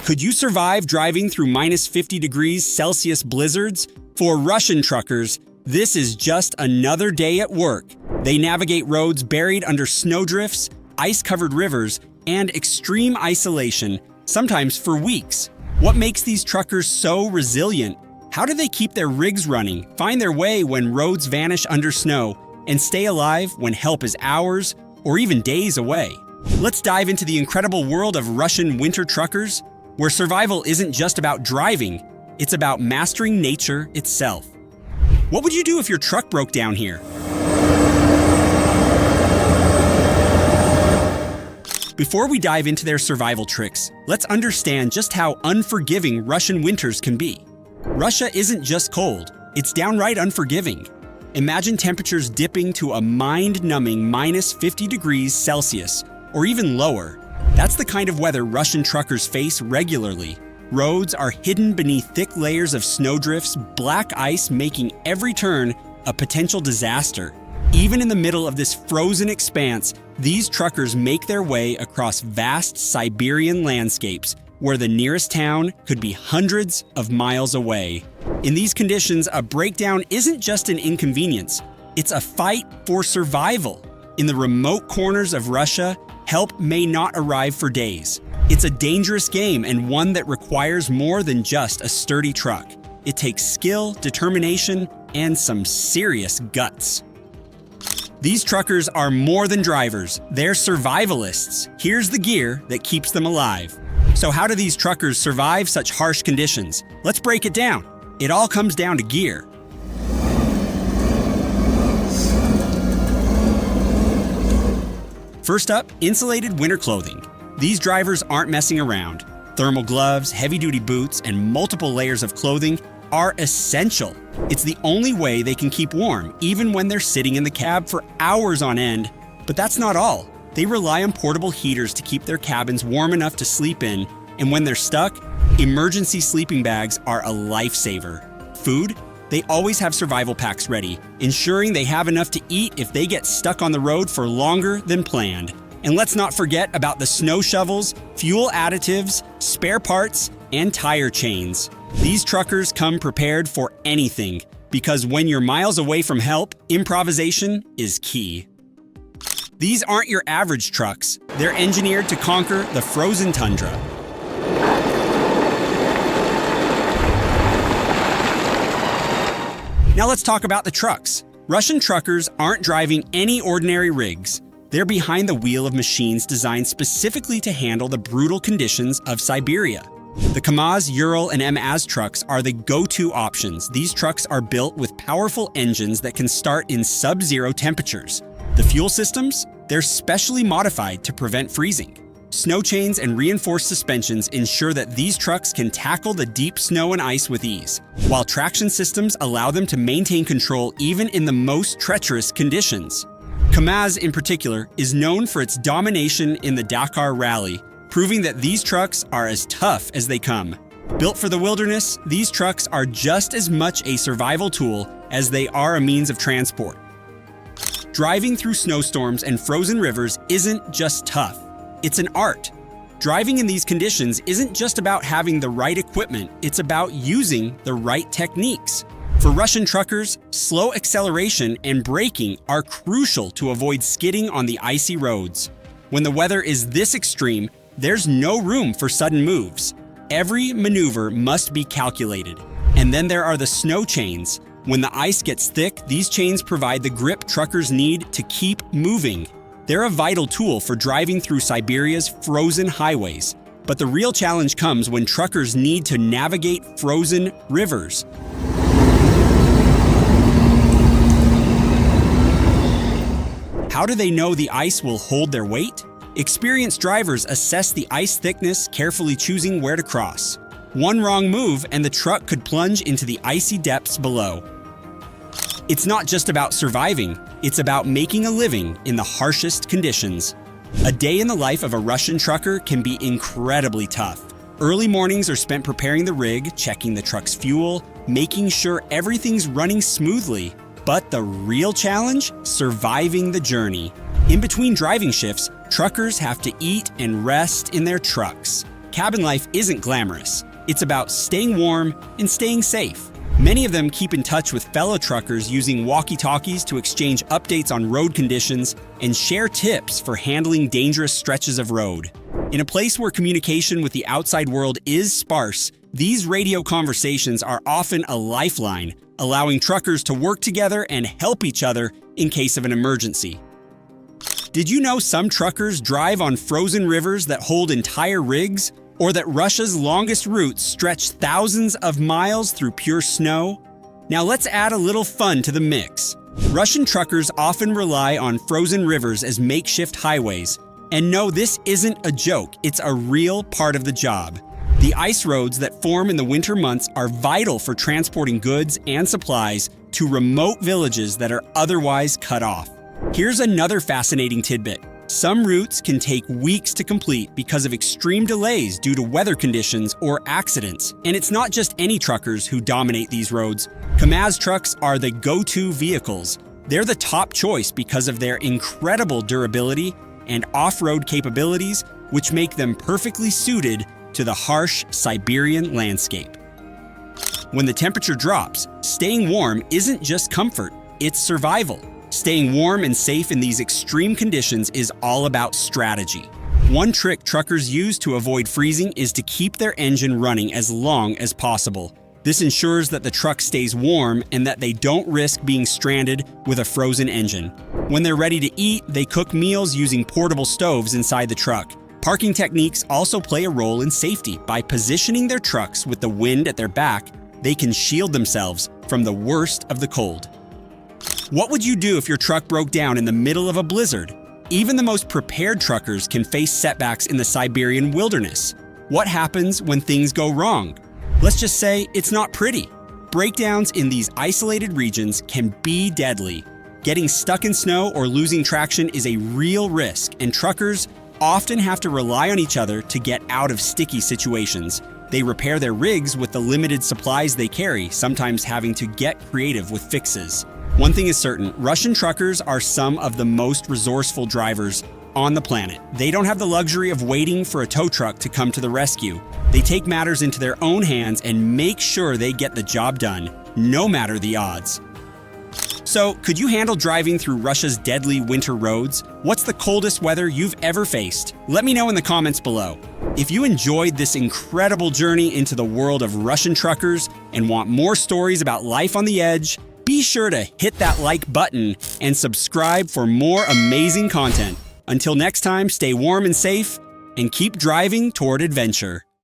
Could you survive driving through minus 50 degrees Celsius blizzards? For Russian truckers, this is just another day at work. They navigate roads buried under snowdrifts, ice-covered rivers, and extreme isolation, sometimes for weeks. What makes these truckers so resilient? How do they keep their rigs running, find their way when roads vanish under snow, and stay alive when help is hours or even days away? Let's dive into the incredible world of Russian winter truckers, where survival isn't just about driving, it's about mastering nature itself. What would you do if your truck broke down here? Before we dive into their survival tricks, let's understand just how unforgiving Russian winters can be. Russia isn't just cold, it's downright unforgiving. Imagine temperatures dipping to a mind-numbing minus 50 degrees Celsius, or even lower. That's the kind of weather Russian truckers face regularly. Roads are hidden beneath thick layers of snowdrifts, black ice making every turn a potential disaster. Even in the middle of this frozen expanse, these truckers make their way across vast Siberian landscapes where the nearest town could be hundreds of miles away. In these conditions, a breakdown isn't just an inconvenience, it's a fight for survival. In the remote corners of Russia, help may not arrive for days. It's a dangerous game and one that requires more than just a sturdy truck. It takes skill, determination, and some serious guts. These truckers are more than drivers, they're survivalists. Here's the gear that keeps them alive. So how do these truckers survive such harsh conditions? Let's break it down. It all comes down to gear. First up, insulated winter clothing. These drivers aren't messing around. Thermal gloves, heavy-duty boots, and multiple layers of clothing are essential. It's the only way they can keep warm, even when they're sitting in the cab for hours on end. But that's not all. They rely on portable heaters to keep their cabins warm enough to sleep in, and when they're stuck, emergency sleeping bags are a lifesaver. Food? They always have survival packs ready, ensuring they have enough to eat if they get stuck on the road for longer than planned. And let's not forget about the snow shovels, fuel additives, spare parts, and tire chains. These truckers come prepared for anything, because when you're miles away from help, improvisation is key. These aren't your average trucks. They're engineered to conquer the frozen tundra. Now let's talk about the trucks. Russian truckers aren't driving any ordinary rigs. They're behind the wheel of machines designed specifically to handle the brutal conditions of Siberia. The KamAZ, Ural, and MAZ trucks are the go-to options. These trucks are built with powerful engines that can start in sub-zero temperatures. The fuel systems? They're specially modified to prevent freezing. Snow chains and reinforced suspensions ensure that these trucks can tackle the deep snow and ice with ease, while traction systems allow them to maintain control even in the most treacherous conditions. KamAZ in particular is known for its domination in the Dakar Rally, proving that these trucks are as tough as they come. Built for the wilderness, these trucks are just as much a survival tool as they are a means of transport. Driving through snowstorms and frozen rivers isn't just tough, it's an art. Driving in these conditions isn't just about having the right equipment, it's about using the right techniques. For Russian truckers, slow acceleration and braking are crucial to avoid skidding on the icy roads. When the weather is this extreme, there's no room for sudden moves. Every maneuver must be calculated. And then there are the snow chains. When the ice gets thick, these chains provide the grip truckers need to keep moving. They're a vital tool for driving through Siberia's frozen highways. But the real challenge comes when truckers need to navigate frozen rivers. How do they know the ice will hold their weight? Experienced drivers assess the ice thickness, carefully choosing where to cross. One wrong move and the truck could plunge into the icy depths below. It's not just about surviving, it's about making a living in the harshest conditions. A day in the life of a Russian trucker can be incredibly tough. Early mornings are spent preparing the rig, checking the truck's fuel, making sure everything's running smoothly. But the real challenge? Surviving the journey. In between driving shifts, truckers have to eat and rest in their trucks. cabin life isn't glamorous. It's about staying warm and staying safe. Many of them keep in touch with fellow truckers using walkie-talkies to exchange updates on road conditions and share tips for handling dangerous stretches of road. In a place where communication with the outside world is sparse, these radio conversations are often a lifeline, allowing truckers to work together and help each other in case of an emergency. Did you know some truckers drive on frozen rivers that hold entire rigs? Or that Russia's longest routes stretch thousands of miles through pure snow? Now let's add a little fun to the mix. Russian truckers often rely on frozen rivers as makeshift highways. And no, this isn't a joke, it's a real part of the job. The ice roads that form in the winter months are vital for transporting goods and supplies to remote villages that are otherwise cut off. Here's another fascinating tidbit. Some routes can take weeks to complete because of extreme delays due to weather conditions or accidents. And it's not just any truckers who dominate these roads. KamAZ trucks are the go-to vehicles. They're the top choice because of their incredible durability and off-road capabilities, which make them perfectly suited to the harsh Siberian landscape. When the temperature drops, staying warm isn't just comfort, it's survival. Staying warm and safe in these extreme conditions is all about strategy. One trick truckers use to avoid freezing is to keep their engine running as long as possible. This ensures that the truck stays warm and that they don't risk being stranded with a frozen engine. When they're ready to eat, they cook meals using portable stoves inside the truck. Parking techniques also play a role in safety. By positioning their trucks with the wind at their back, they can shield themselves from the worst of the cold. What would you do if your truck broke down in the middle of a blizzard? Even the most prepared truckers can face setbacks in the Siberian wilderness. What happens when things go wrong? Let's just say it's not pretty. Breakdowns in these isolated regions can be deadly. Getting stuck in snow or losing traction is a real risk, and truckers often have to rely on each other to get out of sticky situations. They repair their rigs with the limited supplies they carry, sometimes having to get creative with fixes. One thing is certain, Russian truckers are some of the most resourceful drivers on the planet. They don't have the luxury of waiting for a tow truck to come to the rescue. They take matters into their own hands and make sure they get the job done, no matter the odds. So, could you handle driving through Russia's deadly winter roads? What's the coldest weather you've ever faced? Let me know in the comments below. If you enjoyed this incredible journey into the world of Russian truckers and want more stories about life on the edge, be sure to hit that like button and subscribe for more amazing content. Until next time, stay warm and safe and keep driving toward adventure.